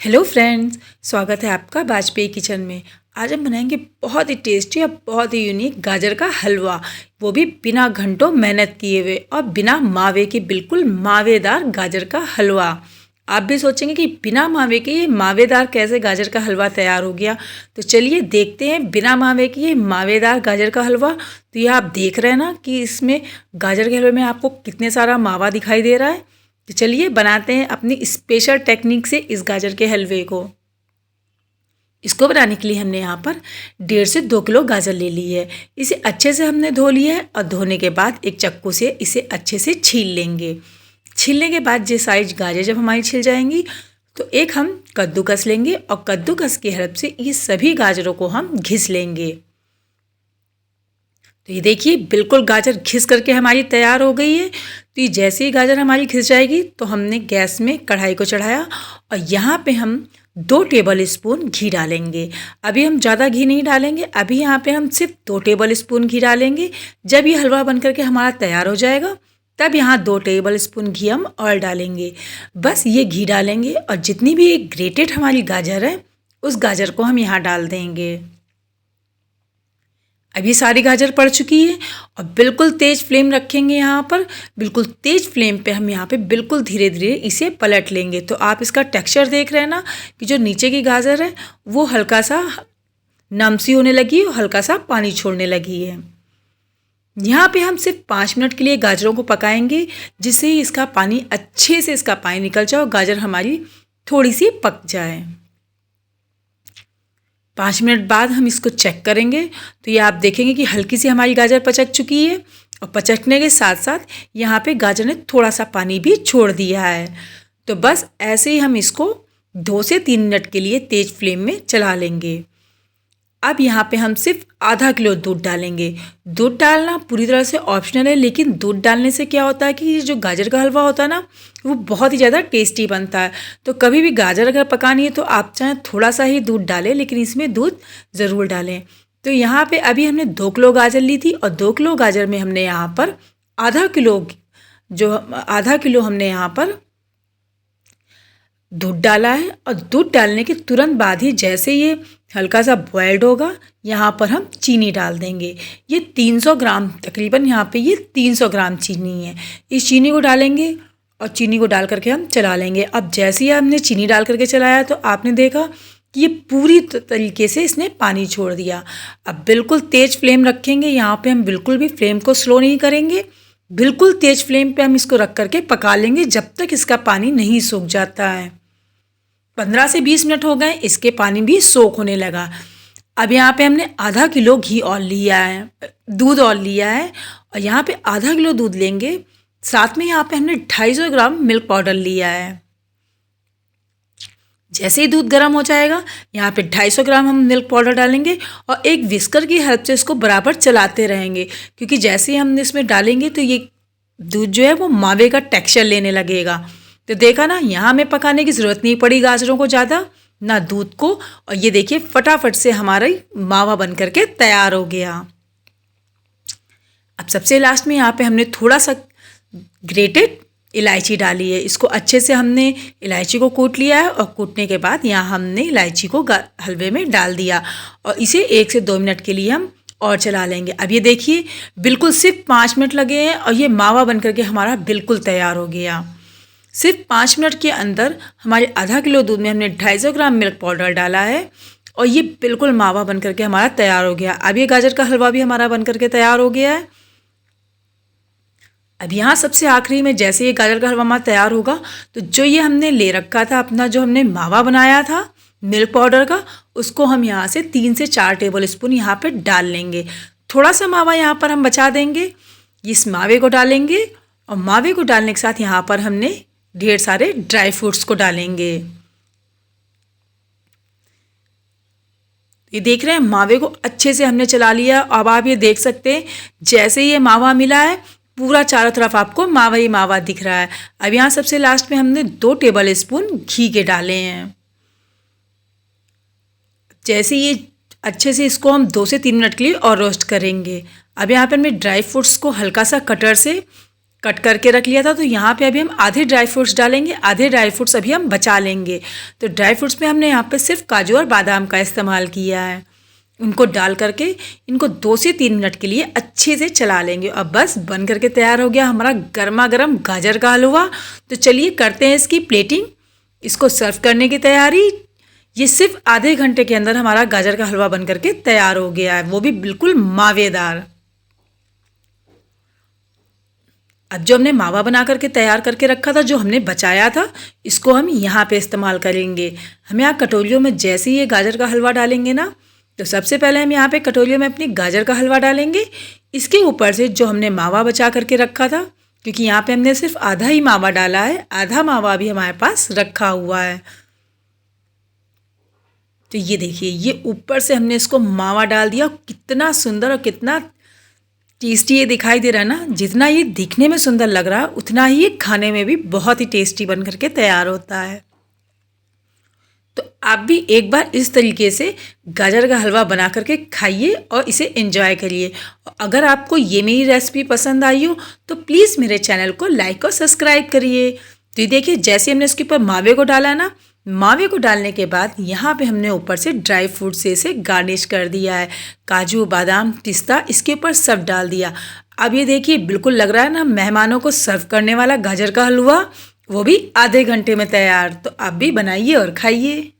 Hello friends, स्वागत है आपका वाजपेयी किचन में। आज हम बनाएंगे बहुत ही टेस्टी और बहुत ही यूनिक गाजर का हलवा, वो भी बिना घंटों मेहनत किए हुए और बिना मावे के बिल्कुल मावेदार गाजर का हलवा। आप भी सोचेंगे कि बिना मावे के ये मावेदार कैसे गाजर का हलवा तैयार हो गया। तो चलिए देखते हैं बिना मावे के ये मावेदार गाजर का हलवा। तो ये आप देख रहे हैं ना कि इसमें गाजर के हलवे में आपको कितने सारा मावा दिखाई दे रहा है। तो चलिए बनाते हैं अपनी स्पेशल टेक्निक से इस गाजर के हलवे को। इसको बनाने के लिए हमने यहाँ पर 1.5 से 2 किलो गाजर ले ली है। इसे अच्छे से हमने धो लिया है और धोने के बाद एक चाकू से इसे अच्छे से छील लेंगे। छीलने के बाद ये साइज गाजर जब हमारी छिल जाएंगी तो एक हम कद्दूकस लेंगे और कद्दूकस की हेल्प से ये सभी गाजरों को हम घिस लेंगे। तो ये देखिए बिल्कुल गाजर घिस करके हमारी तैयार हो गई है। तो ये जैसे ही गाजर हमारी घिस जाएगी तो हमने गैस में कढ़ाई को चढ़ाया और यहाँ पे हम 2 टेबल स्पून घी डालेंगे। अभी हम ज़्यादा घी नहीं डालेंगे, अभी यहाँ पे हम सिर्फ 2 टेबल स्पून घी डालेंगे। जब ये हलवा बन करके हमारा तैयार हो जाएगा तब यहाँ 2 टेबल स्पून घी हम और डालेंगे। बस ये घी डालेंगे और जितनी भी ग्रेटेड हमारी गाजर है उस गाजर को हम यहाँ डाल देंगे। अभी सारी गाजर पड़ चुकी है और बिल्कुल तेज़ फ्लेम रखेंगे। यहाँ पर बिल्कुल तेज़ फ्लेम पे हम यहाँ पे बिल्कुल धीरे धीरे इसे पलट लेंगे। तो आप इसका टेक्सचर देख रहे हैं ना कि जो नीचे की गाजर है वो हल्का सा नम सी होने लगी है और हल्का सा पानी छोड़ने लगी है। यहाँ पे हम सिर्फ 5 मिनट के लिए गाजरों को पकाएंगे, जिससे इसका पानी अच्छे से इसका पानी निकल जाए और गाजर हमारी थोड़ी सी पक जाए। 5 मिनट बाद हम इसको चेक करेंगे तो ये आप देखेंगे कि हल्की सी हमारी गाजर पचक चुकी है और पचकने के साथ साथ यहाँ पे गाजर ने थोड़ा सा पानी भी छोड़ दिया है। तो बस ऐसे ही हम इसको 2 से 3 मिनट के लिए तेज़ फ्लेम में चला लेंगे। अब यहाँ पे हम सिर्फ आधा किलो दूध डालेंगे। दूध डालना पूरी तरह से ऑप्शनल है, लेकिन दूध डालने से क्या होता है कि जो गाजर का हलवा होता है ना वो बहुत ही ज़्यादा टेस्टी बनता है। तो कभी भी गाजर अगर पकानी है तो आप चाहें थोड़ा सा ही दूध डालें, लेकिन इसमें दूध ज़रूर डालें। तो यहाँ पे अभी हमने 2 किलो गाजर ली थी और 2 किलो गाजर में हमने यहाँ पर आधा किलो हमने यहाँ पर दूध डाला है। और दूध डालने के तुरंत बाद ही जैसे ये हल्का सा बॉयल्ड होगा यहाँ पर हम चीनी डाल देंगे। ये 300 ग्राम तकरीबन यहाँ पे ये 300 ग्राम चीनी है। इस चीनी को डालेंगे और चीनी को डाल करके हम चला लेंगे। अब जैसे ही हमने चीनी डाल करके चलाया तो आपने देखा कि ये पूरी तरीके से इसने पानी छोड़ दिया। अब बिल्कुल तेज़ फ्लेम रखेंगे, यहाँ पे हम बिल्कुल भी फ्लेम को स्लो नहीं करेंगे। बिल्कुल तेज़ फ्लेम पे हम इसको रख करके पका लेंगे जब तक इसका पानी नहीं सूख जाता है। 15 से 20 मिनट हो गए, इसके पानी भी सोख होने लगा। अब यहाँ पे हमने आधा किलो दूध और लिया है और यहाँ पे आधा किलो दूध लेंगे। साथ में यहाँ पे हमने 250 ग्राम मिल्क पाउडर लिया है। जैसे ही दूध गर्म हो जाएगा यहाँ पे 250 ग्राम हम मिल्क पाउडर डालेंगे और एक विस्कर की हेल्प से इसको बराबर चलाते रहेंगे, क्योंकि जैसे ही हम इसमें डालेंगे तो ये दूध जो है वो मावे का टेक्सचर लेने लगेगा। तो देखा ना, यहाँ हमें पकाने की ज़रूरत नहीं पड़ी गाजरों को ज़्यादा, ना दूध को। और ये देखिए फटाफट से हमारा मावा बन करके तैयार हो गया। अब सबसे लास्ट में यहाँ पे हमने थोड़ा सा ग्रेटेड इलायची डाली है। इसको अच्छे से हमने इलायची को कूट लिया है और कूटने के बाद यहाँ हमने इलायची को हलवे में डाल दिया और इसे 1 से 2 मिनट के लिए हम और चला लेंगे। अब ये देखिए बिल्कुल सिर्फ 5 मिनट लगे हैं और ये मावा बन करके हमारा बिल्कुल तैयार हो गया। सिर्फ 5 मिनट के अंदर हमारे आधा किलो दूध में हमने 250 ग्राम मिल्क पाउडर डाला है और ये बिल्कुल मावा बन करके हमारा तैयार हो गया। अब ये गाजर का हलवा भी हमारा बन करके तैयार हो गया है। अब यहाँ सबसे आखिरी में जैसे ये गाजर का हलवा हमारा तैयार होगा तो जो ये हमने ले रखा था अपना, जो हमने मावा बनाया था मिल्क पाउडर का, उसको हम यहाँ से 3 से 4 टेबल स्पून यहाँ पे डाल लेंगे। थोड़ा सा मावा यहाँ पर हम बचा देंगे। इस मावे को डालेंगे और मावे को डालने के साथ यहाँ पर हमने ढेर सारे ड्राई फ्रूट्स को डालेंगे। ये देख रहे हैं मावे को अच्छे से हमने चला लिया। अब आप ये देख सकते हैं जैसे ये मावा मिला है पूरा चारों तरफ आपको मावा ही मावा दिख रहा है। अब यहाँ सबसे लास्ट में हमने 2 टेबल स्पून घी के डाले हैं। जैसे ये अच्छे से इसको हम 2 से 3 मिनट के लिए और रोस्ट करेंगे। अब यहाँ पर मैं ड्राई फ्रूट्स को हल्का सा कटर से कट करके रख लिया था। तो यहाँ पे अभी हम आधे ड्राई फ्रूट्स डालेंगे, आधे ड्राई फ्रूट्स अभी हम बचा लेंगे। तो ड्राई फ्रूट्स में हमने यहाँ पे सिर्फ काजू और बादाम का इस्तेमाल किया है। उनको डाल करके इनको 2 से 3 मिनट के लिए अच्छे से चला लेंगे। अब बस बन करके तैयार हो गया हमारा गर्मा गर्म गाजर का हलवा। तो चलिए करते हैं इसकी प्लेटिंग, इसको सर्व करने की तैयारी। ये सिर्फ आधे घंटे के अंदर हमारा गाजर का हलवा बन करके तैयार हो गया है, वो भी बिल्कुल मावेदार। अब जो हमने मावा बना करके तैयार करके रखा था, जो हमने बचाया था, इसको हम यहाँ पे इस्तेमाल करेंगे। हम यहाँ कटोरियों में जैसे ही ये गाजर का हलवा डालेंगे ना, तो सबसे पहले हम यहाँ पे कटोरियों में अपनी गाजर का हलवा डालेंगे। इसके ऊपर से जो हमने मावा बचा करके रखा था, क्योंकि यहाँ पे हमने सिर्फ आधा ही मावा डाला है, आधा मावा भी हमारे पास रखा हुआ है। तो ये देखिए, ये ऊपर से हमने इसको मावा डाल दिया। कितना सुंदर और कितना टेस्टी ये दिखाई दे रहा है ना। जितना ये दिखने में सुंदर लग रहा है, उतना ही ये खाने में भी बहुत ही टेस्टी बन करके तैयार होता है। तो आप भी एक बार इस तरीके से गाजर का हलवा बना करके खाइए और इसे एंजॉय करिए। अगर आपको ये मेरी रेसिपी पसंद आई हो तो प्लीज़ मेरे चैनल को लाइक और सब्सक्राइब करिए। तो ये देखिए, जैसे हमने इसके ऊपर मावे को डाला ना, मावे को डालने के बाद यहाँ पे हमने ऊपर से ड्राई फ्रूट से इसे गार्निश कर दिया है। काजू बादाम पिस्ता इसके ऊपर सब डाल दिया। अब ये देखिए, बिल्कुल लग रहा है ना मेहमानों को सर्व करने वाला गाजर का हलवा, वो भी आधे घंटे में तैयार। तो आप भी बनाइए और खाइए।